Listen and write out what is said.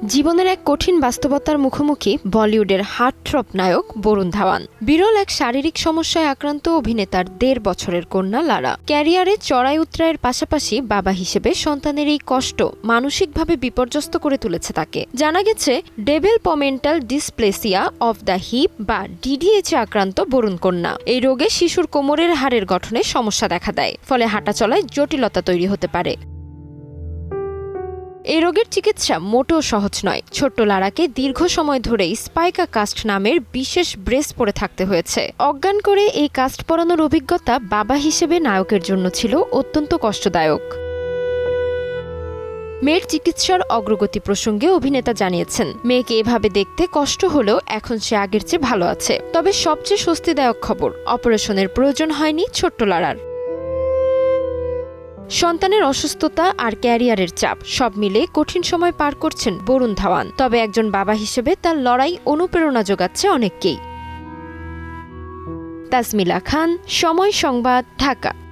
জীবনের এক কঠিন বাস্তবতার মুখোমুখি বলিউডের হার্টথ্রব নায়ক বরুণ ধাওয়ান। বিরল এক শারীরিক সমস্যায় আক্রান্ত অভিনেতার ১.৫ বছরের কন্যা লারা। ক্যারিয়ারে চড়াই উতরাইয়ের পাশাপাশি বাবা হিসেবে সন্তানের এই কষ্ট মানসিকভাবে বিপর্যস্ত করে তুলেছে তাকে। জানা গেছে, developmental dysplasia of the hip বা ডিডিএইচ আক্রান্ত বরুণ কন্যা। এই রোগে শিশুর কোমরের হাড়ের গঠনে সমস্যা দেখা দেয়, ফলে হাঁটাচলায় জটিলতা তৈরি হতে পারে। এই রোগের চিকিৎসা মোটেও সহজ নয়। ছোট্ট লারাকে দীর্ঘ সময় ধরেই স্পাইকা কাস্ট নামের বিশেষ ব্রেস পরে থাকতে হয়েছে। অজ্ঞান করে এই কাস্ট পরানোর অভিজ্ঞতা বাবা হিসেবে নায়কের জন্য ছিল অত্যন্ত কষ্টদায়ক। মেয়ের চিকিৎসার অগ্রগতি প্রসঙ্গে অভিনেতা জানিয়েছেন, মেয়েকে এভাবে দেখতে কষ্ট হলেও এখন সে আগের চেয়ে ভালো আছে। তবে সবচেয়ে স্বস্তিদায়ক খবর, অপারেশনের প্রয়োজন হয়নি ছোট্ট লারার। সন্তানের অসুস্থতা আর ক্যারিয়ারের চাপ সব মিলে কঠিন সময় পার করছেন বরুণ ধাওয়ান। তবে একজন বাবা হিসেবে তার লড়াই অনুপ্রেরণা যোগাচ্ছে অনেককেই। তাসমিলা খান, সময় সংবাদ, ঢাকা।